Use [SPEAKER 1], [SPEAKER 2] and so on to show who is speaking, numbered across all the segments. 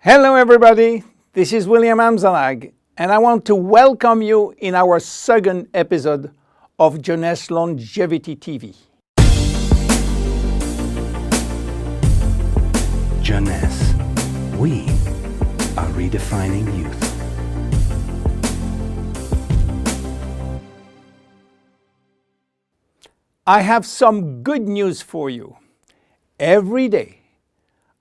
[SPEAKER 1] Hello everybody, this is William Amzallag, and I want to welcome you in our second episode of Jeunesse Longevity TV.
[SPEAKER 2] Jeunesse, we are redefining youth.
[SPEAKER 1] I have some good news for you. Every day,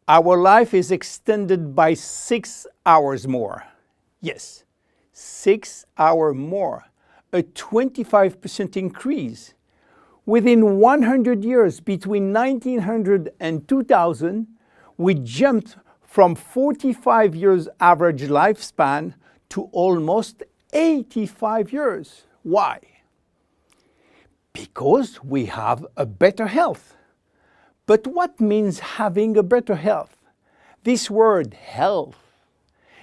[SPEAKER 1] our life is extended by 6 hours more. Yes, 6 hours more, a 25% increase. Within 100 years, between 1900 and 2000, we jumped from 45 years average lifespan to almost 85 years. Why? Because we have a better health. But what means having a better health? This word health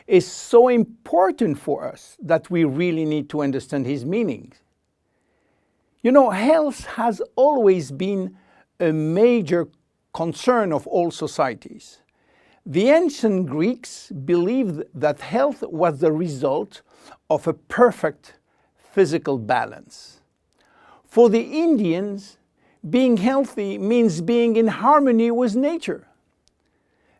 [SPEAKER 1] is so important for us that we really need to understand his meaning. You know, health has always been a major concern of all societies. The ancient Greeks believed that health was the result of a perfect physical balance. For the Indians, being healthy means being in harmony with nature.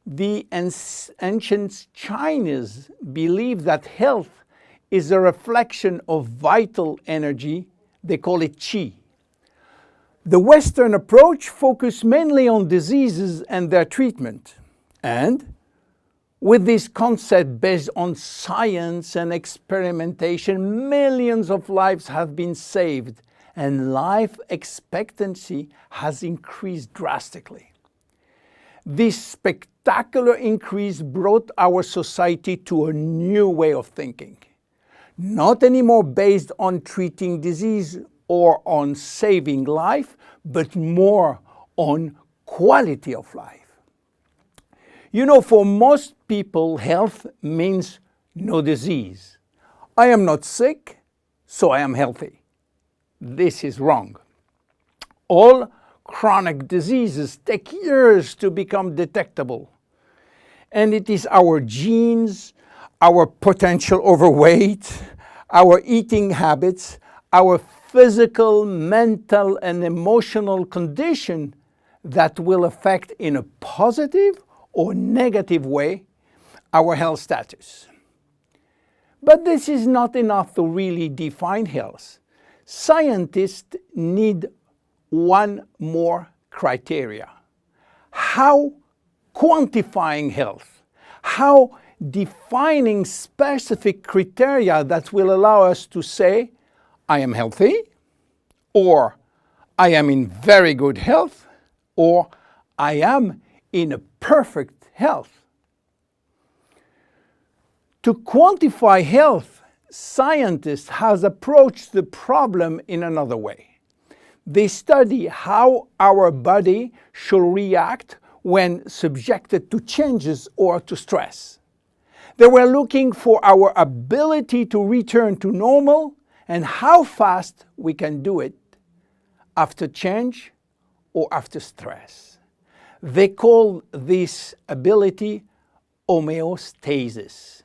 [SPEAKER 1] The ancient Chinese believed that health is a reflection of vital energy. They call it qi. The Western approach focused mainly on diseases and their treatment. And with this concept based on science and experimentation, millions of lives have been saved and life expectancy has increased drastically. This spectacular increase brought our society to a new way of thinking, not anymore based on treating disease or on saving life, but more on quality of life. You know, for most people, health means no disease. I am not sick, so I am healthy. This is wrong. All chronic diseases take years to become detectable. And it is our genes, our potential overweight, our eating habits, our physical, mental, and emotional condition that will affect in a positive or negative way our health status. But this is not enough to really define health. Scientists need one more criteria. How quantifying health, how defining specific criteria that will allow us to say, I am healthy, or I am in very good health, or I am in a perfect health. To quantify health, scientists have approached the problem in another way. They study how our body should react when subjected to changes or to stress. They were looking for our ability to return to normal and how fast we can do it after change or after stress. They call this ability homeostasis.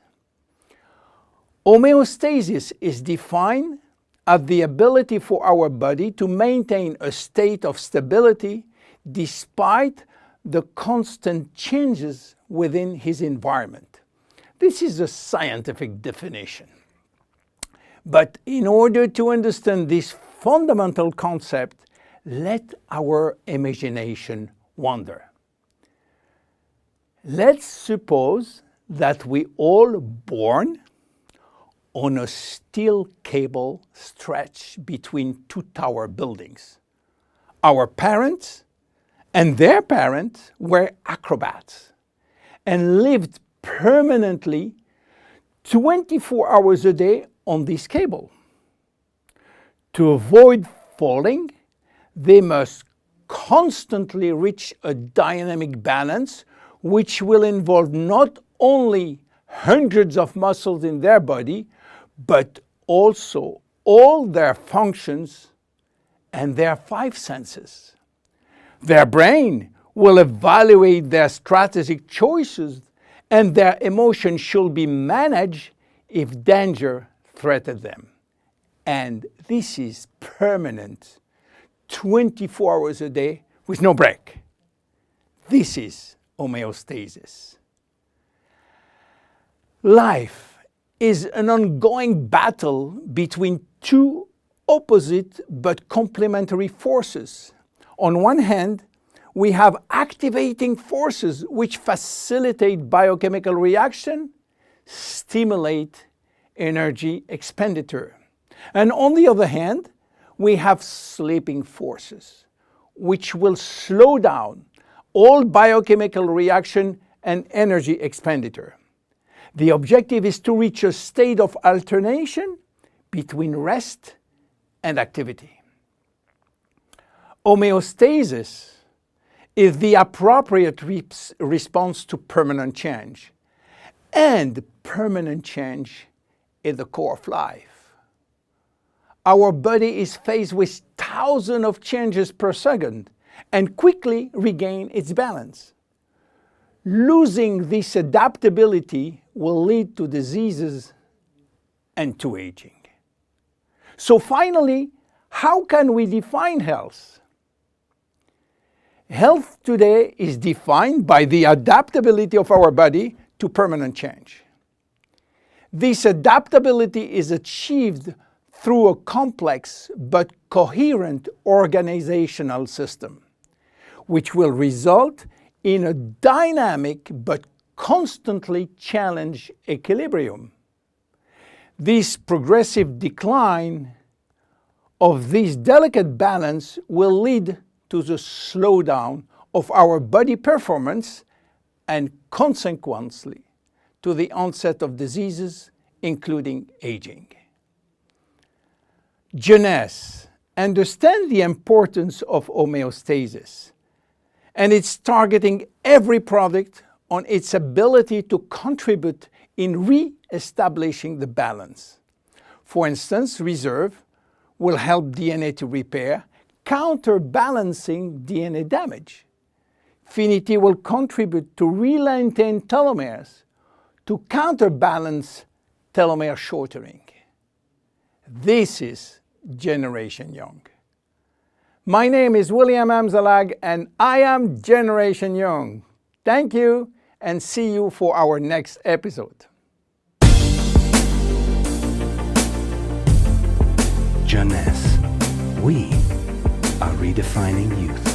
[SPEAKER 1] Homeostasis is defined as the ability for our body to maintain a state of stability despite the constant changes within his environment. This is a scientific definition. But in order to understand this fundamental concept, let our imagination wander. Let's suppose that we all born on a steel cable stretched between two tower buildings. Our parents and their parents were acrobats and lived permanently 24 hours a day on this cable. To avoid falling, they must constantly reach a dynamic balance, which will involve not only hundreds of muscles in their body, but also all their functions and their 5 senses. Their brain will evaluate their strategic choices and their emotions should be managed if danger threatens them. And this is permanent, 24 hours a day with no break. This is homeostasis. Life is an ongoing battle between two opposite but complementary forces. On one hand, we have activating forces which facilitate biochemical reaction, stimulate energy expenditure. And on the other hand, we have sleeping forces which will slow down all biochemical reaction and energy expenditure. The objective is to reach a state of alternation between rest and activity. Homeostasis is the appropriate response to permanent change. And permanent change is the core of life. Our body is faced with thousands of changes per second and quickly regains its balance. Losing this adaptability will lead to diseases and to aging. So finally, how can we define health? Health today is defined by the adaptability of our body to permanent change. This adaptability is achieved through a complex but coherent organizational system, which will result in a dynamic but constantly challenged equilibrium. This progressive decline of this delicate balance will lead to the slowdown of our body performance and consequently to the onset of diseases, including aging. Jeunesse understands the importance of homeostasis, and it's targeting every product on its ability to contribute in re-establishing the balance. For instance, Reserve will help DNA to repair, counterbalancing DNA damage. Finity will contribute to re-lengthen telomeres to counterbalance telomere shortening. This is Generation Young. My name is William Amzallag and I am Generation Young. Thank you and see you for our next episode.
[SPEAKER 2] Jeunesse. We are redefining youth.